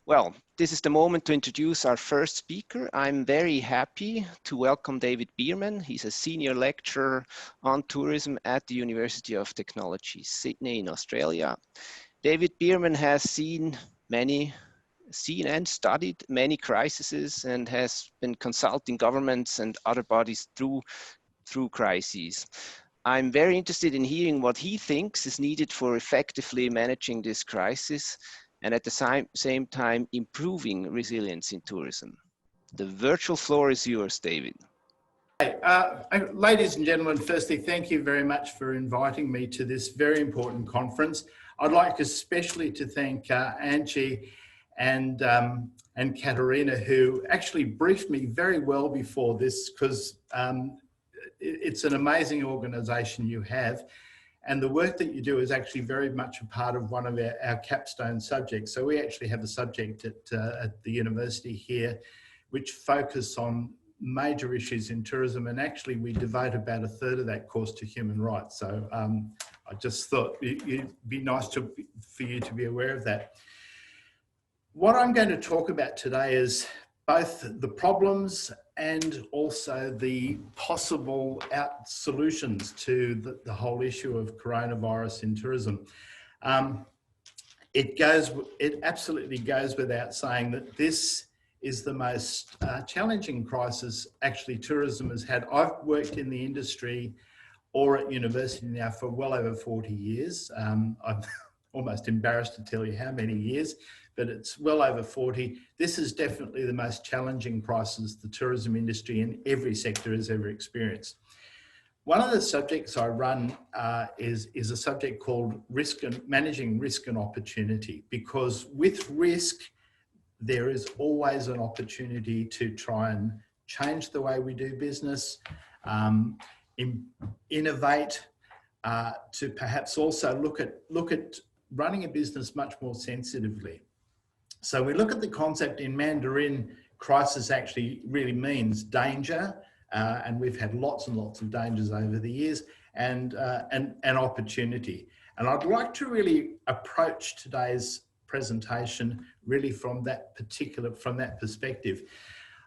Well, this is the moment to introduce our first speaker. I'm very happy to welcome David Beirman. He's a senior lecturer on tourism at the University of Technology, Sydney in Australia. David Beirman has seen and studied many crises and has been consulting governments and other bodies through crises. I'm very interested in hearing what he thinks is needed for effectively managing this crisis and at the same time improving resilience in tourism. The virtual floor is yours, David. Hey, ladies and gentlemen, firstly, thank you very much for inviting me to this very important conference. I'd like especially to thank Angie and Katerina, who actually briefed me very well before this, because it's an amazing organisation you have. And the work that you do is actually very much a part of one of our capstone subjects. So we actually have a subject at the university here, which focus on major issues in tourism. And actually we devote about a third of that course to human rights. So I just thought it'd be nice for you to be aware of that. What I'm going to talk about today is both the problems and also the possible solutions to the whole issue of coronavirus in tourism. It absolutely goes without saying that this is the most challenging crisis actually tourism has had. I've worked in the industry or at university now for well over 40 years. I'm almost embarrassed to tell you how many years, but it's well over 40. This is definitely the most challenging crisis the tourism industry in every sector has ever experienced. One of the subjects I run is a subject called managing risk and opportunity, because with risk, there is always an opportunity to try and change the way we do business, innovate, to perhaps also look at running a business much more sensitively. So we look at the concept in Mandarin. Crisis actually really means danger, and we've had lots and lots of dangers over the years, and opportunity. And I'd like to really approach today's presentation really from that perspective.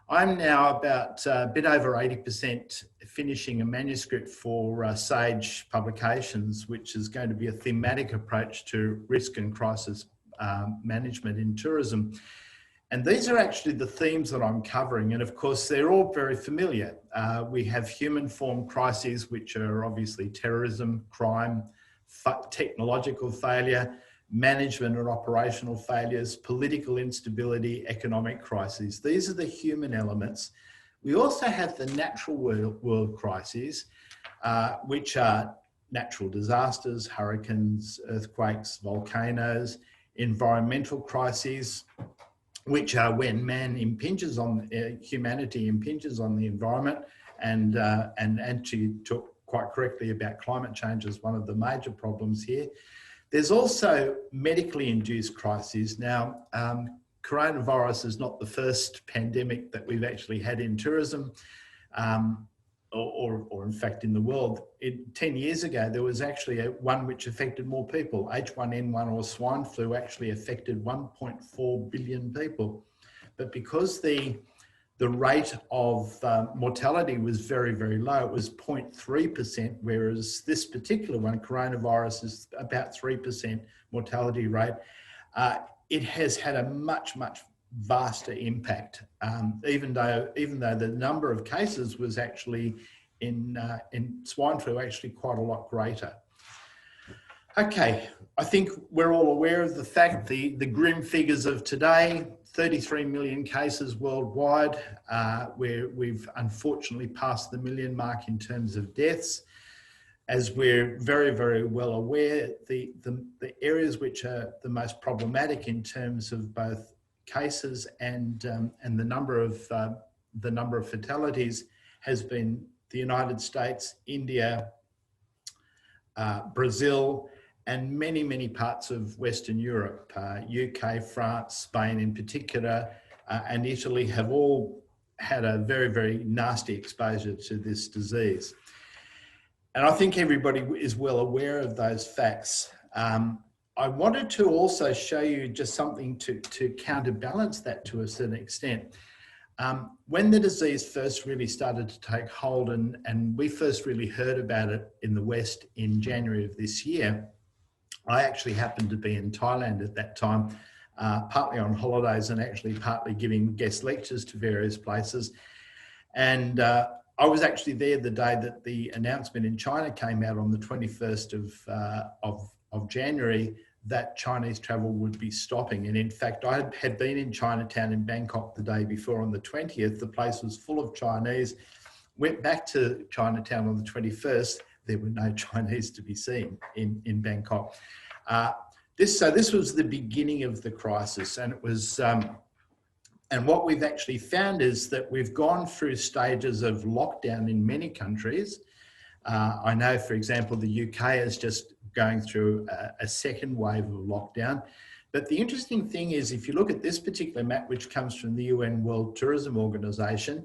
I'm now about a bit over 80% finishing a manuscript for Sage Publications, which is going to be a thematic approach to risk and crisis management in tourism. And these are actually the themes that I'm covering. And of course, they're all very familiar. We have human-formed crises, which are obviously terrorism, crime, technological failure, management and operational failures, political instability, economic crises. These are the human elements. We also have the natural world crises, which are natural disasters, hurricanes, earthquakes, volcanoes, environmental crises, which are when humanity impinges on the environment, and Angie talked quite correctly about climate change as one of the major problems here. There's also medically induced crises. Now, coronavirus is not the first pandemic that we've actually had in tourism, or in fact in the world. 10 years ago, there was actually one which affected more people. H1N1 or swine flu actually affected 1.4 billion people. But because the rate of mortality was very, very low, it was 0.3%, whereas this particular one, coronavirus, is about 3% mortality rate. It has had a much, much vaster impact, even though the number of cases was actually in swine flu actually quite a lot greater. Okay, I think we're all aware of the fact, the grim figures of today, 33 million cases worldwide, where we've unfortunately passed the million mark in terms of deaths. As we're very, very well aware, the areas which are the most problematic in terms of both cases and the number of fatalities has been the United States, India, Brazil, and many, many parts of Western Europe, UK, France, Spain in particular, and Italy have all had a very, very nasty exposure to this disease. And I think everybody is well aware of those facts. I wanted to also show you just something to counterbalance that to a certain extent. When the disease first really started to take hold, and we first really heard about it in the West in January of this year, I actually happened to be in Thailand at that time, partly on holidays and actually partly giving guest lectures to various places. And I was actually there the day that the announcement in China came out on the 21st of January that Chinese travel would be stopping. And in fact, I had been in Chinatown in Bangkok the day before on the 20th. The place was full of Chinese. Went back to Chinatown on the 21st. There were no Chinese to be seen in Bangkok. So this was the beginning of the crisis, and it was. And what we've actually found is that we've gone through stages of lockdown in many countries. I know, for example, the UK is just going through a second wave of lockdown. But the interesting thing is, if you look at this particular map, which comes from the UN World Tourism Organization,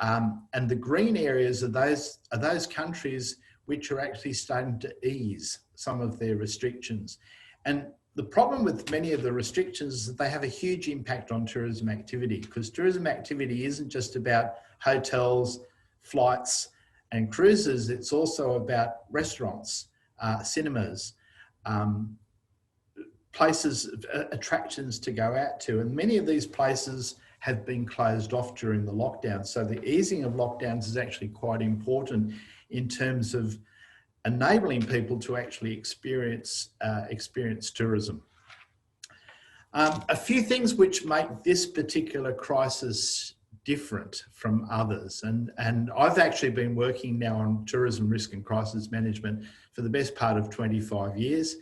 and the green areas are those countries which are actually starting to ease some of their restrictions. And the problem with many of the restrictions is that they have a huge impact on tourism activity, because tourism activity isn't just about hotels, flights, and cruises. It's also about restaurants, cinemas, places, attractions to go out to. And many of these places have been closed off during the lockdown. So the easing of lockdowns is actually quite important in terms of enabling people to actually experience tourism. A few things which make this particular crisis different from others, and I've actually been working now on tourism risk and crisis management for the best part of 25 years.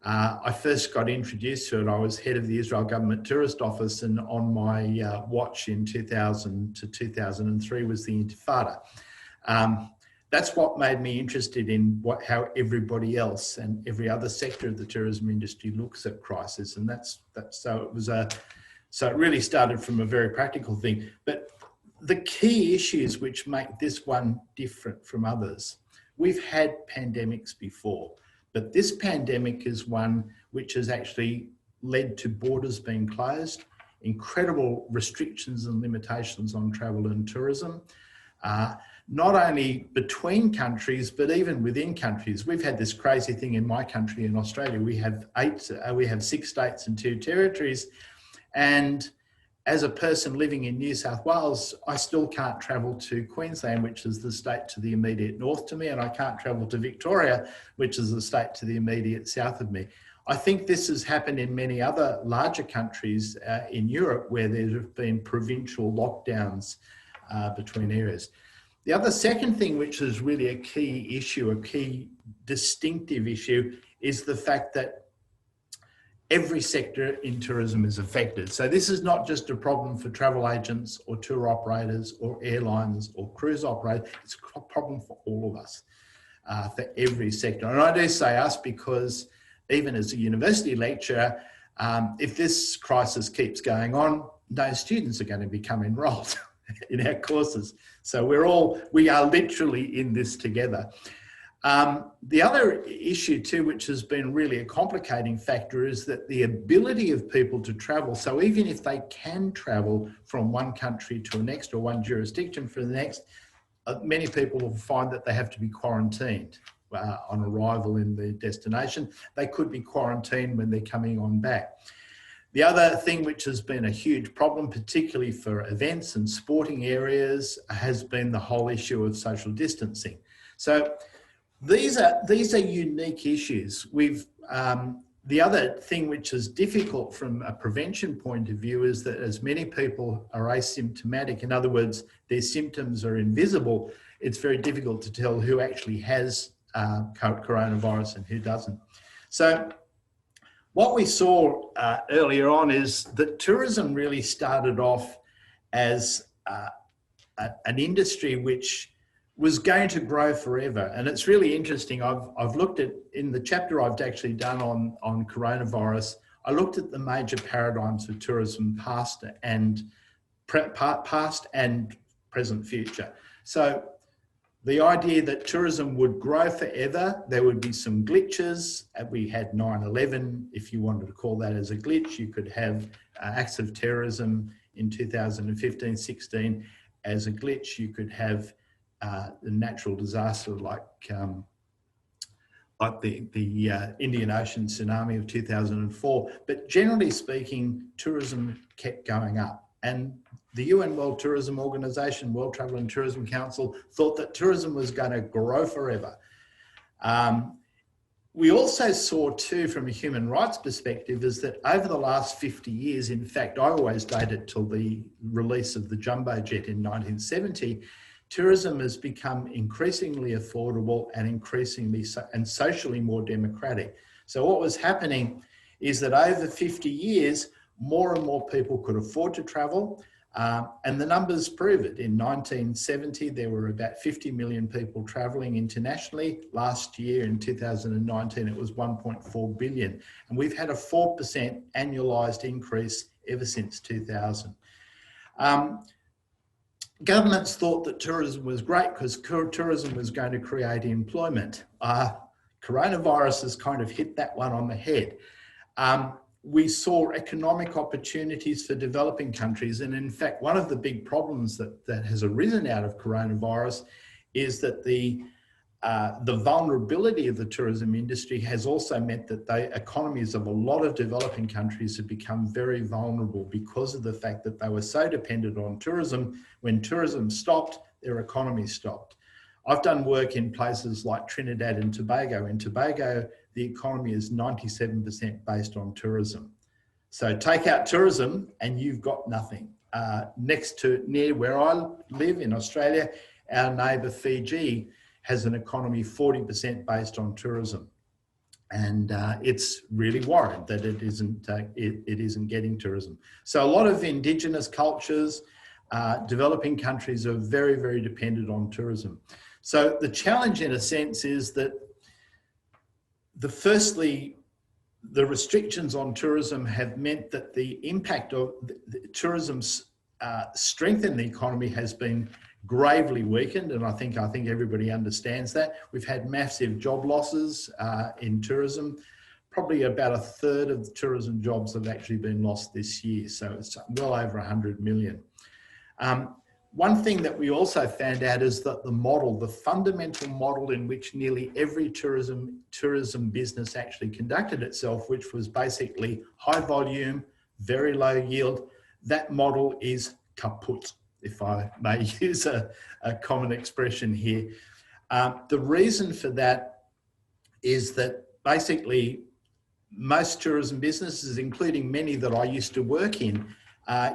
I first got introduced to it. I was head of the Israel Government Tourist Office, and on my watch in 2000 to 2003 was the Intifada. That's what made me interested in how everybody else and every other sector of the tourism industry looks at crisis, and so it really started from a very practical thing. But the key issues which make this one different from others, we've had pandemics before, but this pandemic is one which has actually led to borders being closed, incredible restrictions and limitations on travel and tourism. Not only between countries, but even within countries. We've had this crazy thing in my country, in Australia. We have 6 states and 2 territories. And as a person living in New South Wales, I still can't travel to Queensland, which is the state to the immediate north to me, and I can't travel to Victoria, which is the state to the immediate south of me. I think this has happened in many other larger countries in Europe, where there have been provincial lockdowns between areas. The other second thing, which is really a key issue, a key distinctive issue, is the fact that every sector in tourism is affected. So this is not just a problem for travel agents or tour operators or airlines or cruise operators. It's a problem for all of us, for every sector. And I do say us because even as a university lecturer, if this crisis keeps going on, no students are going to become enrolled in our courses. So we are literally in this together. The other issue too, which has been really a complicating factor, is that the ability of people to travel. So even if they can travel from one country to the next or one jurisdiction for the next, many people will find that they have to be quarantined on arrival in the destination. They could be quarantined when they're coming on back. The other thing which has been a huge problem, particularly for events and sporting areas, has been the whole issue of social distancing. So these are unique issues. The other thing which is difficult from a prevention point of view is that as many people are asymptomatic, in other words, their symptoms are invisible, it's very difficult to tell who actually has coronavirus and who doesn't. So what we saw earlier on is that tourism really started off as an industry which was going to grow forever. And it's really interesting. I've looked at, in the chapter I've actually done on coronavirus, I looked at the major paradigms of tourism, past and present future. So The idea that tourism would grow forever, there would be some glitches. We had 9/11, if you wanted to call that as a glitch. You could have acts of terrorism in 2015-16 as a glitch. You could have a natural disaster like the Indian Ocean tsunami of 2004. But generally speaking, tourism kept going up. And the UN World Tourism Organization, World Travel and Tourism Council, thought that tourism was going to grow forever. We also saw too, from a human rights perspective, is that over the last 50 years, in fact, I always date it till the release of the jumbo jet in 1970, tourism has become increasingly affordable and increasingly and socially more democratic. So what was happening is that over 50 years, more and more people could afford to travel, and the numbers prove it. In 1970, there were about 50 million people traveling internationally. Last year, in 2019, it was 1.4 billion. And we've had a 4% annualized increase ever since 2000. Governments thought that tourism was great because tourism was going to create employment. Coronavirus has kind of hit that one on the head. We saw economic opportunities for developing countries. And in fact, one of the big problems that has arisen out of coronavirus is that the vulnerability of the tourism industry has also meant that the economies of a lot of developing countries have become very vulnerable because of the fact that they were so dependent on tourism. When tourism stopped, their economy stopped. I've done work in places like Trinidad and Tobago. In Tobago, the economy is 97% based on tourism. So take out tourism and you've got nothing. Near where I live in Australia, our neighbour Fiji has an economy 40% based on tourism. And it's really worried that it isn't getting tourism. So a lot of indigenous cultures, developing countries are very, very dependent on tourism. So the challenge in a sense is that firstly, the restrictions on tourism have meant that the impact of tourism's strength in the economy has been gravely weakened, and I think everybody understands that. We've had massive job losses in tourism. Probably about a third of the tourism jobs have actually been lost this year, so it's well over 100 million. One thing that we also found out is that the fundamental model in which nearly every tourism business actually conducted itself, which was basically high volume, very low yield, that model is kaput, if I may use a common expression here. The reason for that is that basically most tourism businesses, including many that I used to work in,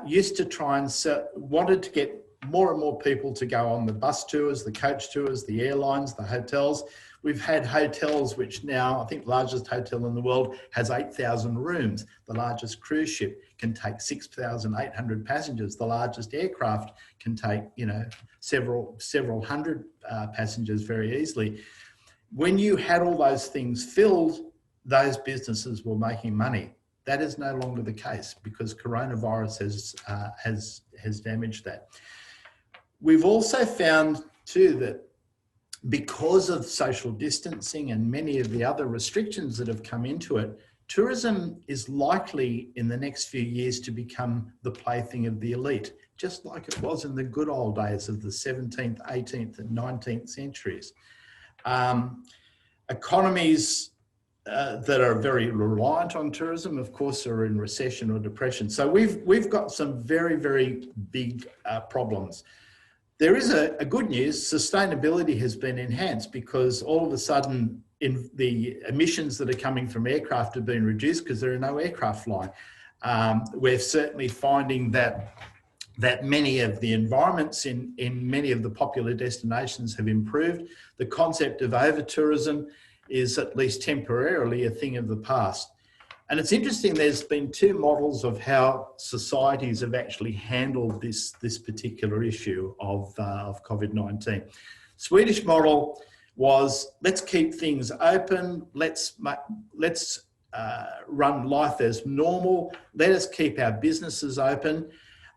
used to try and wanted to get more and more people to go on the bus tours, the coach tours, the airlines, the hotels. We've had hotels which now, I think the largest hotel in the world has 8,000 rooms. The largest cruise ship can take 6,800 passengers. The largest aircraft can take, several hundred passengers very easily. When you had all those things filled, those businesses were making money. That is no longer the case because coronavirus has damaged that. We've also found too that because of social distancing and many of the other restrictions that have come into it, tourism is likely in the next few years to become the plaything of the elite, just like it was in the good old days of the 17th, 18th and 19th centuries. Economies that are very reliant on tourism, of course, are in recession or depression. So we've got some very, very big problems. There is a good news. Sustainability has been enhanced because all of a sudden the emissions that are coming from aircraft have been reduced because there are no aircraft flying. We're certainly finding that many of the environments in many of the popular destinations have improved. The concept of over-tourism is at least temporarily a thing of the past. And it's interesting, there's been two models of how societies have actually handled this particular issue of COVID-19. Swedish model was, let's keep things open, let's run life as normal, let us keep our businesses open.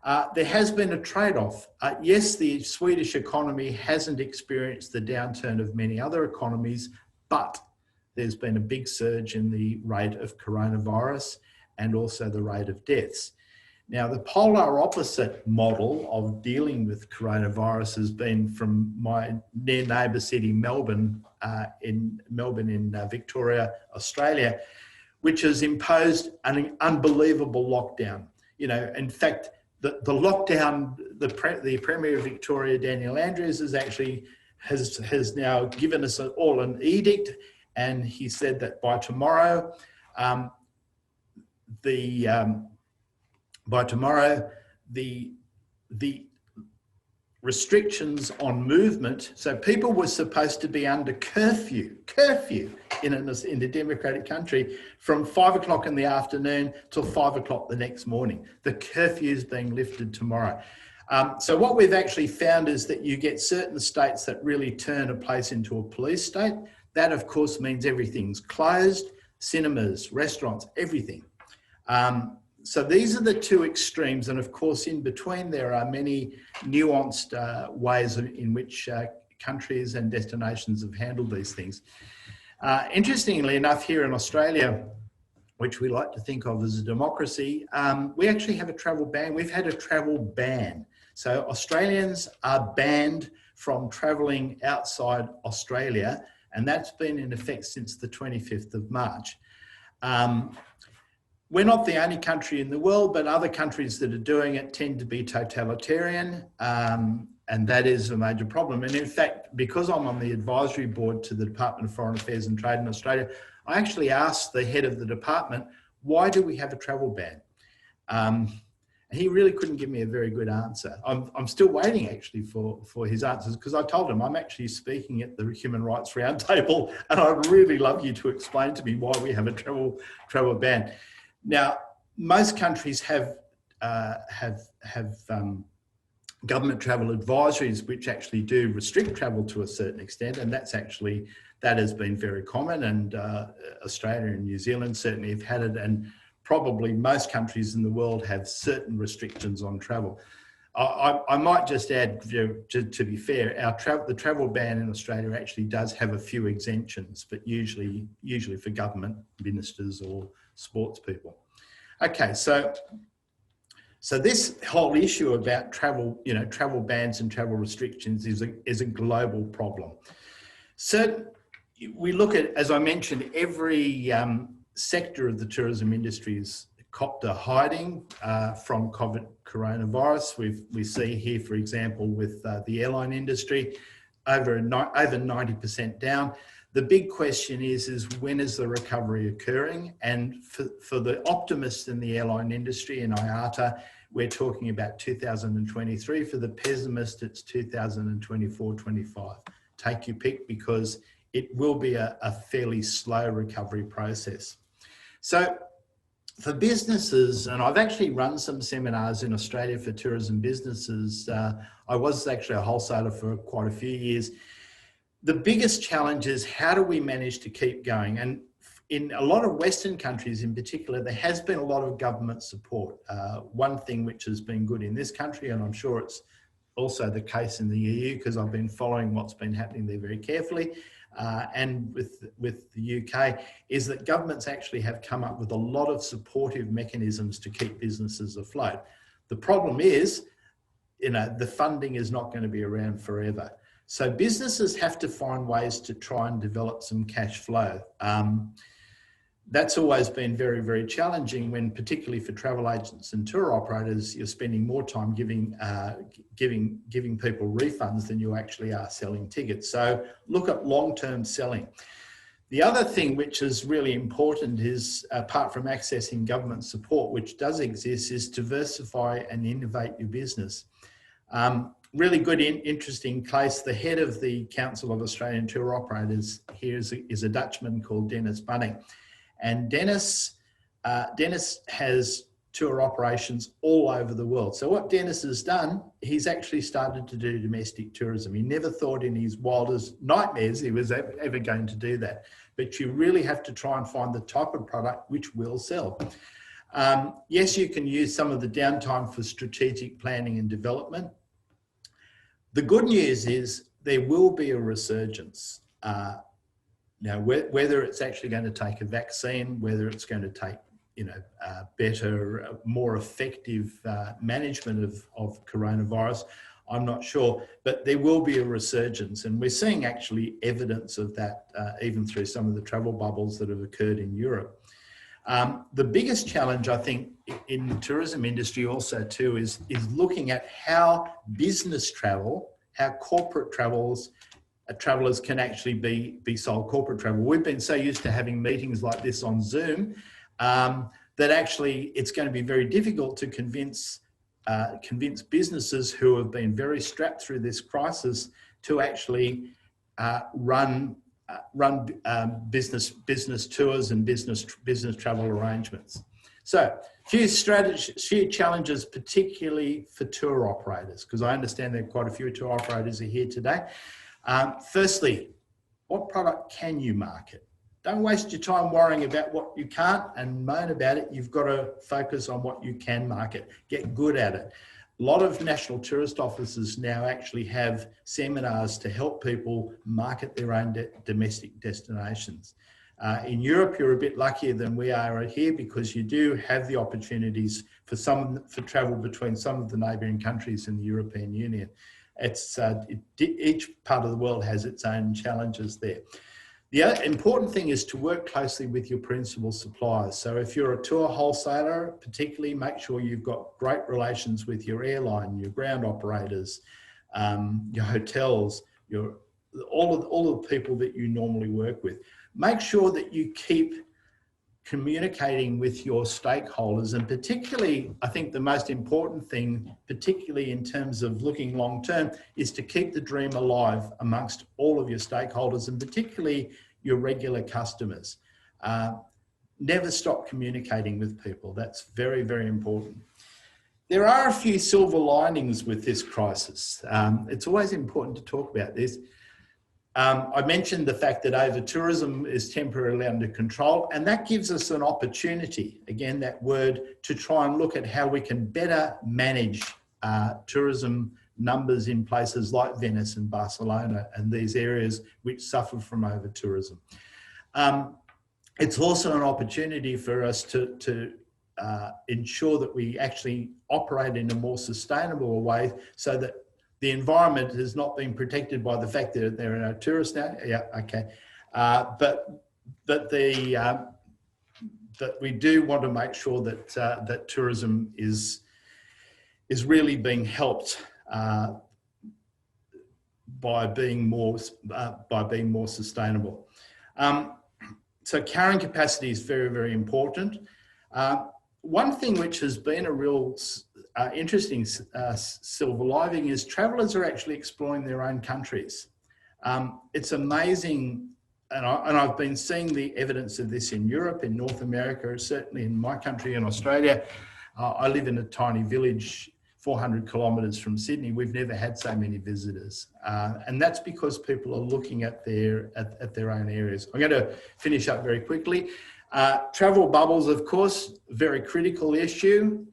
There has been a trade-off. Yes, the Swedish economy hasn't experienced the downturn of many other economies, but there's been a big surge in the rate of coronavirus and also the rate of deaths. Now, the polar opposite model of dealing with coronavirus has been from my near neighbour city, Melbourne, in Victoria, Australia, which has imposed an unbelievable lockdown. You know, in fact, the lockdown, the Premier of Victoria, Daniel Andrews, has now given us all an edict, and he said that by tomorrow, the restrictions on movement. So people were supposed to be under curfew in a democratic country from 5 o'clock in the afternoon till 5 o'clock the next morning. The curfew is being lifted tomorrow. So what we've actually found is that you get certain states that really turn a place into a police state. That of course means everything's closed, cinemas, restaurants, everything. So these are the two extremes, and of course in between there are many nuanced ways in which countries and destinations have handled these things. Interestingly enough, here in Australia, which we like to think of as a democracy, we actually have a travel ban. We've had a travel ban. So Australians are banned from travelling outside Australia, and that's been in effect since the 25th of March. We're not the only country in the world, but other countries that are doing it tend to be totalitarian, and that is a major problem. And in fact, because I'm on the advisory board to the Department of Foreign Affairs and Trade in Australia, I actually asked the head of the department, why do we have a travel ban? And he really couldn't give me a very good answer. I'm still waiting actually for his answers, because I told him I'm actually speaking at the Human Rights Roundtable, and I'd really love you to explain to me why we have a travel ban. Now, most countries have government travel advisories which actually do restrict travel to a certain extent, and that has been very common, and Australia and New Zealand certainly have had it, and probably most countries in the world have certain restrictions on travel. I might just add, to be fair, the travel ban in Australia actually does have a few exemptions, but usually for government ministers or sports people. Okay, so this whole issue about travel, travel bans and travel restrictions is a global problem. So we look at, as I mentioned, every sector of the tourism industry is copped a hiding from coronavirus. We see here, for example, with the airline industry, over 90% down. The big question is when is the recovery occurring? And for the optimists in the airline industry, in IATA, we're talking about 2023. For the pessimist, it's 2024-25. Take your pick, because it will be a fairly slow recovery process. So for businesses, and I've actually run some seminars in Australia for tourism businesses. I was actually a wholesaler for quite a few years. The biggest challenge is how do we manage to keep going? And in a lot of Western countries in particular, there has been a lot of government support. One thing which has been good in this country, and I'm sure it's also the case in the EU, because I've been following what's been happening there very carefully, and with the UK, is that governments actually have come up with a lot of supportive mechanisms to keep businesses afloat. The problem is, the funding is not going to be around forever. So businesses have to find ways to try and develop some cash flow. That's always been very, very challenging when, particularly for travel agents and tour operators, you're spending more time giving people refunds than you actually are selling tickets. So look at long-term selling. The other thing which is really important is, apart from accessing government support, which does exist, is diversify and innovate your business. Really good, interesting case. The head of the Council of Australian Tour Operators here is a Dutchman called Dennis Bunning. And Dennis has tour operations all over the world. So what Dennis has done, he's actually started to do domestic tourism. He never thought in his wildest nightmares he was ever going to do that. But you really have to try and find the type of product which will sell. Yes, you can use some of the downtime for strategic planning and development. The good news is there will be a resurgence. Now, whether it's actually going to take a vaccine, whether it's going to take, better, more effective management of coronavirus, I'm not sure, but there will be a resurgence, and we're seeing actually evidence of that even through some of the travel bubbles that have occurred in Europe. The biggest challenge, I think, in the tourism industry also too is looking at how business travel, how corporate travellers can actually be sold corporate travel. We've been so used to having meetings like this on Zoom that actually it's going to be very difficult to convince businesses who have been very strapped through this crisis to actually run business tours and business travel arrangements. So few challenges, particularly for tour operators, because I understand that quite a few tour operators are here today. Firstly, what product can you market? Don't waste your time worrying about what you can't and moan about it. You've got to focus on what you can market. Get good at it. A lot of national tourist offices now actually have seminars to help people market their own domestic destinations. In Europe, you're a bit luckier than we are here because you do have the opportunities for travel between some of the neighbouring countries in the European Union. Each part of the world has its own challenges there. The other important thing is to work closely with your principal suppliers. So if you're a tour wholesaler, particularly make sure you've got great relations with your airline, your ground operators, your hotels, all of the people that you normally work with. Make sure that you keep communicating with your stakeholders, and particularly, I think the most important thing, particularly in terms of looking long term, is to keep the dream alive amongst all of your stakeholders, and particularly your regular customers. Never stop communicating with people. That's very, very important. There are a few silver linings with this crisis. It's always important to talk about this. I mentioned the fact that over-tourism is temporarily under control, and that gives us an opportunity, again, that word, to try and look at how we can better manage tourism numbers in places like Venice and Barcelona and these areas which suffer from over-tourism. It's also an opportunity for us to ensure that we actually operate in a more sustainable way so that the environment has not been protected by the fact that there are no tourists now. Yeah, okay. But we do want to make sure that that tourism is really being helped by being more sustainable. So carrying capacity is very, very important. One thing which has been a real interesting silver lining is travellers are actually exploring their own countries. It's amazing, and I've been seeing the evidence of this in Europe, in North America, certainly in my country, in Australia. I live in a tiny village 400 kilometres from Sydney. We've never had so many visitors, and that's because people are looking at their own areas. I'm going to finish up very quickly. Travel bubbles, of course, very critical issue.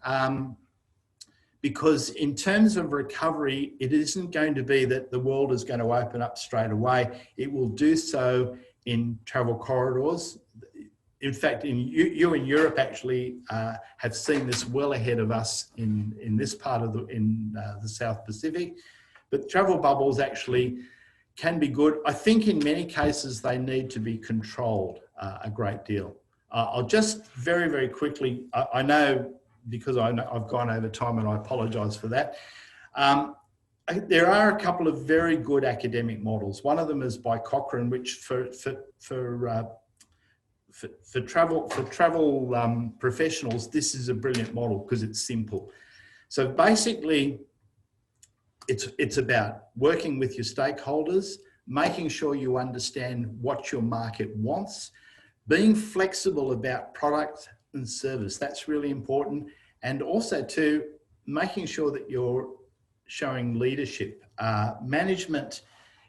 Because in terms of recovery, it isn't going to be that the world is going to open up straight away. It will do so in travel corridors. In fact, you in Europe actually have seen this well ahead of us in this part of the South Pacific. But travel bubbles actually can be good. I think in many cases they need to be controlled a great deal. I'll just very, very quickly, I know, because I've gone over time and I apologise for that. There are a couple of very good academic models. One of them is by Cochrane, which for travel professionals, this is a brilliant model because it's simple. So basically, it's about working with your stakeholders, making sure you understand what your market wants, being flexible about product and service. That's really important. And also to making sure that you're showing leadership. Management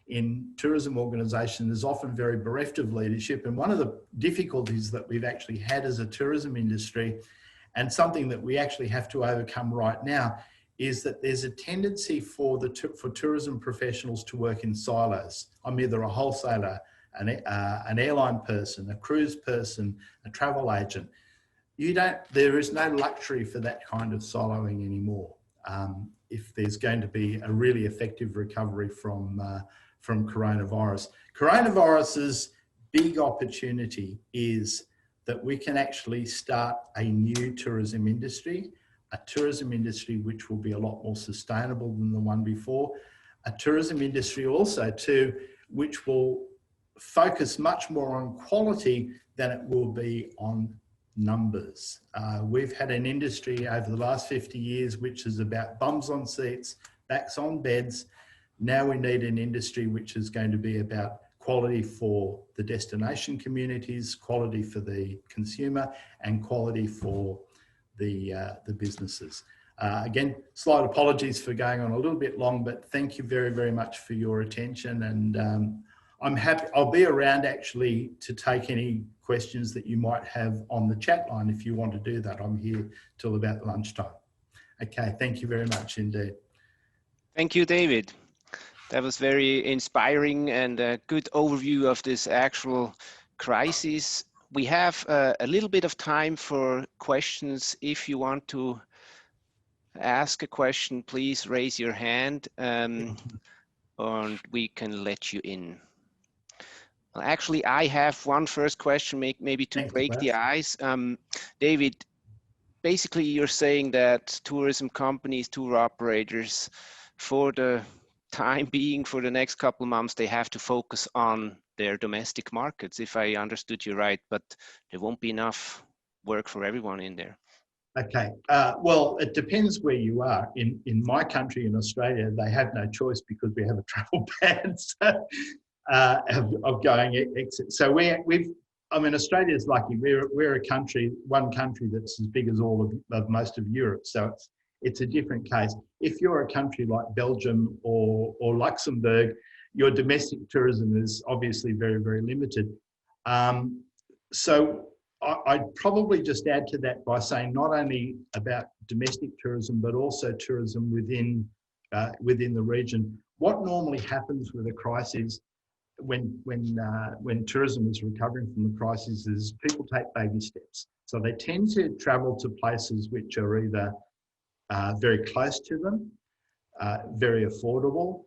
in tourism organisations is often very bereft of leadership. And one of the difficulties that we've actually had as a tourism industry And something that we actually have to overcome right now is that there's a tendency for tourism professionals to work in silos. I'm either a wholesaler, an airline person, a cruise person, a travel agent. There is no luxury for that kind of siloing anymore. If there's going to be a really effective recovery from coronavirus. Coronavirus's big opportunity is that we can actually start a new tourism industry, a tourism industry which will be a lot more sustainable than the one before, a tourism industry also too, which will focus much more on quality than it will be on numbers. We've had an industry over the last 50 years which is about bums on seats, backs on beds. Now we need an industry which is going to be about quality for the destination communities, quality for the consumer, and quality for the businesses. Again, slight apologies for going on a little bit long, but thank you very, very much for your attention. And I'm happy, I'll be around actually to take any questions that you might have on the chat line if you want to do that. I'm here till about lunchtime. Okay, thank you very much indeed. Thank you, David. That was very inspiring and a good overview of this actual crisis. We have a little bit of time for questions. If you want to ask a question, please raise your hand and we can let you in. Well, actually, I have one first question, maybe to break the ice. David, basically you're saying that tourism companies, tour operators, for the time being, for the next couple of months, they have to focus on their domestic markets, if I understood you right, but there won't be enough work for everyone in there. Okay, well, it depends where you are. In my country, in Australia, they have no choice because we have a travel ban of going exit. So I mean, Australia is lucky. We're a country, one country that's as big as all of most of Europe. So it's a different case. If you're a country like Belgium or Luxembourg, your domestic tourism is obviously very, very limited. So I'd probably just add to that by saying not only about domestic tourism, but also tourism within the region. What normally happens with a crisis when tourism is recovering from the crisis is people take baby steps. So they tend to travel to places which are either very close to them, very affordable.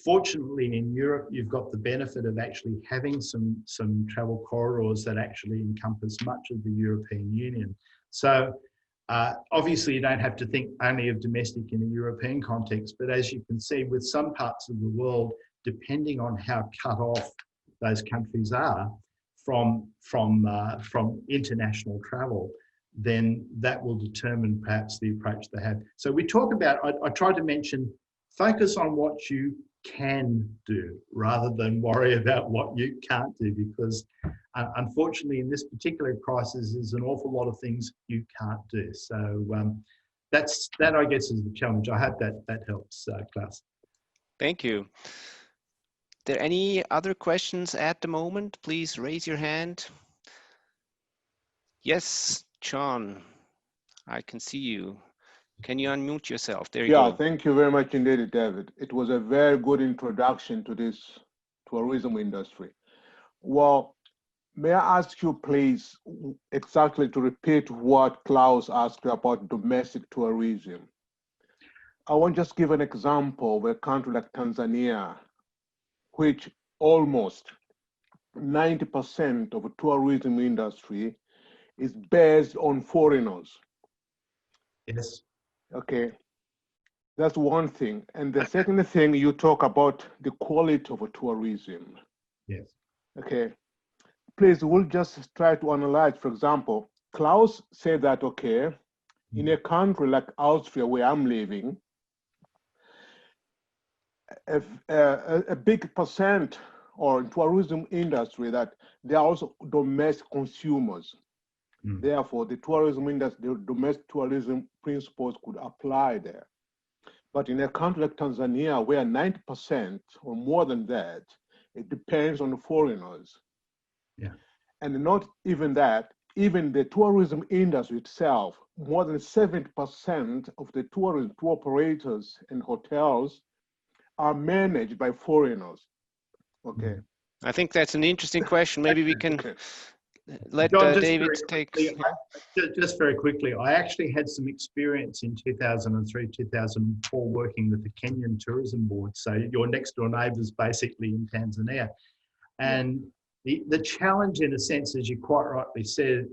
Fortunately, in Europe, you've got the benefit of actually having some travel corridors that actually encompass much of the European Union. So obviously, you don't have to think only of domestic in a European context, but as you can see, with some parts of the world, depending on how cut off those countries are from international travel, then that will determine perhaps the approach they have. So we talk about, I tried to mention, focus on what you can do rather than worry about what you can't do, because unfortunately in this particular crisis there's an awful lot of things you can't do. So that I guess is the challenge. I hope that helps, Klaus. Thank you. Are there any other questions at the moment? Please raise your hand. Yes, John, I can see you. Can you unmute yourself? There you go. Yeah, thank you very much indeed, David. It was a very good introduction to this tourism industry. Well, may I ask you please exactly to repeat what Klaus asked about domestic tourism? I want to just give an example of a country like Tanzania, which almost 90% of the tourism industry is based on foreigners. Yes. Okay, that's one thing. And the second thing, you talk about the quality of tourism. Yes. Okay, please, we'll just try to analyze. For example, Klaus said that, okay, in a country like Austria, where I'm living, a big percent or tourism industry that they are also domestic consumers. Therefore, the tourism industry, the domestic tourism principles could apply there. But in a country like Tanzania, where 90% or more than that, it depends on the foreigners. Yeah. And not even that, even the tourism industry itself, more than 70% of the tourism tour operators and hotels are managed by foreigners. Okay. I think that's an interesting question. Maybe we can let John, David take. Just very quickly, I actually had some experience in 2003, 2004 working with the Kenyan Tourism Board. So your next door neighbours basically in Tanzania. And the challenge, in a sense, as you quite rightly say,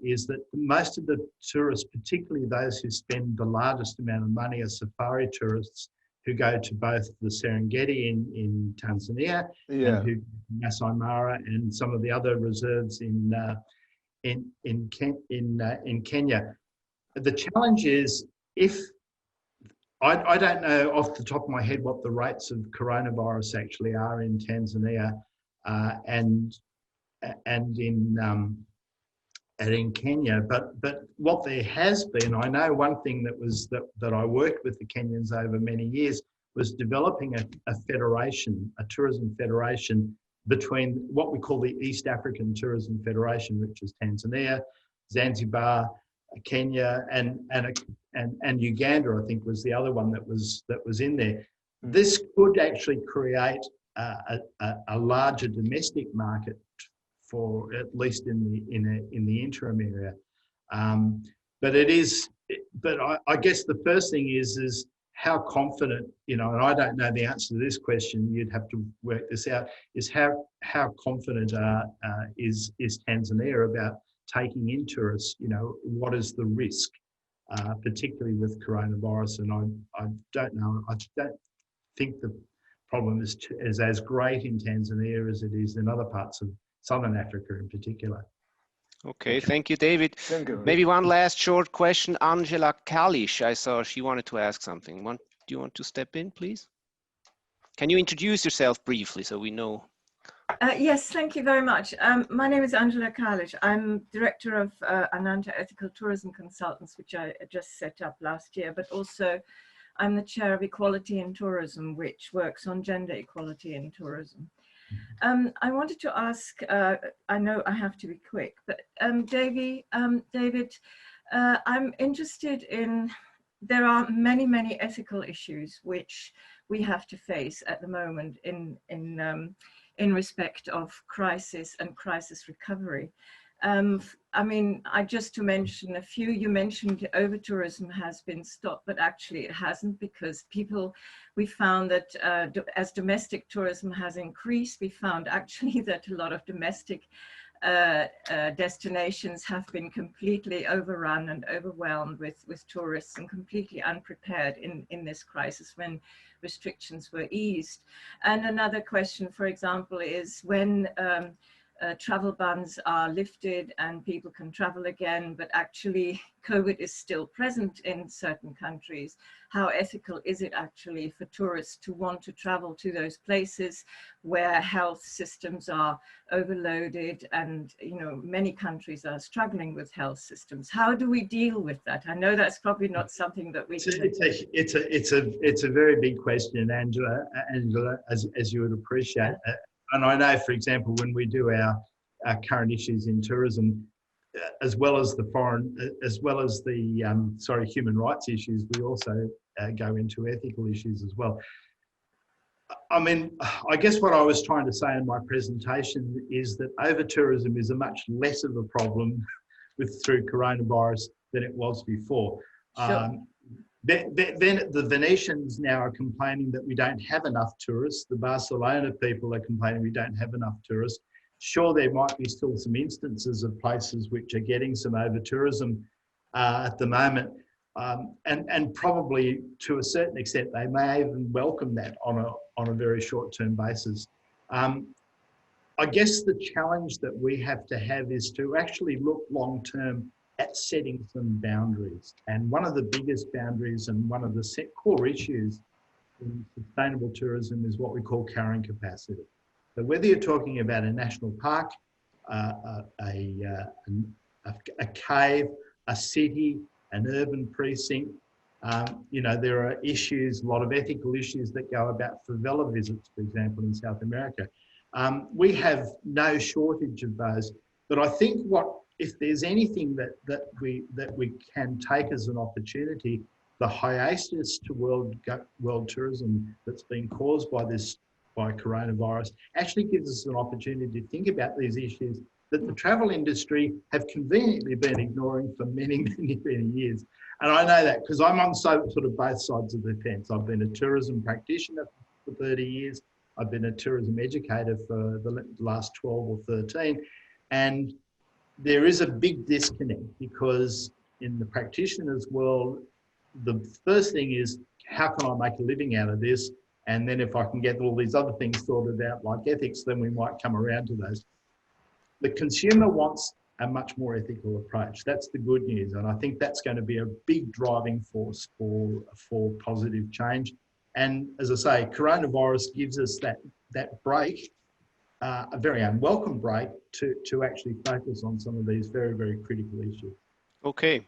is that most of the tourists, particularly those who spend the largest amount of money, are safari tourists who go to both the Serengeti in Tanzania and who Masai Mara and some of the other reserves in Kenya. The challenge is, if I don't know off the top of my head what the rates of coronavirus actually are in Tanzania and in Kenya, but what there has been, I know one thing that I worked with the Kenyans over many years was developing a federation, a tourism federation between what we call the East African Tourism Federation, which is Tanzania, Zanzibar, Kenya, and Uganda, I think was the other one that was in there. This could actually create a larger domestic market for at least in the interim area, but I guess the first thing is how confident, and I don't know the answer to this question. You'd have to work this out. Is how confident is Tanzania about taking in tourists? What is the risk, particularly with coronavirus? And I don't know. I don't think the problem is as great in Tanzania as it is in other parts of Southern Africa in particular. Okay, thank you, David. Thank you. Maybe one last short question. Angela Kalish, I saw she wanted to ask something. Do you want to step in, please? Can you introduce yourself briefly so we know? Yes, thank you very much. My name is Angela Kalish. I'm director of Ananta Ethical Tourism Consultants, which I just set up last year, but also I'm the chair of Equality in Tourism, which works on gender equality in tourism. I wanted to ask, I know I have to be quick, but David, I'm interested in, there are many ethical issues which we have to face at the moment in respect of crisis and crisis recovery. I mean, just to mention a few, you mentioned over-tourism has been stopped, but actually it hasn't, because we found that as domestic tourism has increased, we found actually that a lot of domestic destinations have been completely overrun and overwhelmed with tourists and completely unprepared in this crisis when restrictions were eased. And another question, for example, is when travel bans are lifted and people can travel again, but actually COVID is still present in certain countries. How ethical is it actually for tourists to want to travel to those places where health systems are overloaded and many countries are struggling with health systems? How do we deal with that? I know that's probably not something that we can... It's a very big question, Angela, as you would appreciate. And I know, for example, when we do our current issues in tourism, as well as the human rights issues, we also go into ethical issues as well. I mean, I guess what I was trying to say in my presentation is that over-tourism is a much less of a problem through coronavirus than it was before. Sure. Then the Venetians now are complaining that we don't have enough tourists. The Barcelona people are complaining we don't have enough tourists. Sure, there might be still some instances of places which are getting some over-tourism at the moment. And probably to a certain extent, they may even welcome that on a very short-term basis. I guess the challenge that we have to have is to actually look long-term at setting some boundaries. And one of the biggest boundaries and one of the core issues in sustainable tourism is what we call carrying capacity. So whether you're talking about a national park, a cave, a city, an urban precinct, there are issues, a lot of ethical issues that go about favela visits, for example, in South America. We have no shortage of those, but I think what if there's anything that we can take as an opportunity, the hiatus to world tourism that's been caused by coronavirus actually gives us an opportunity to think about these issues that the travel industry have conveniently been ignoring for many, many, many years. And I know that because I'm on sort of both sides of the fence. I've been a tourism practitioner for 30 years. I've been a tourism educator for the last 12 or 13. And there is a big disconnect because in the practitioner's world, the first thing is, how can I make a living out of this? And then if I can get all these other things sorted out, like ethics, then we might come around to those. The consumer wants a much more ethical approach. That's the good news. And I think that's going to be a big driving force for positive change. And as I say, coronavirus gives us that break, a very unwelcome break, to actually focus on some of these very, very critical issues. Okay.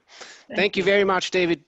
Thank you very much, David.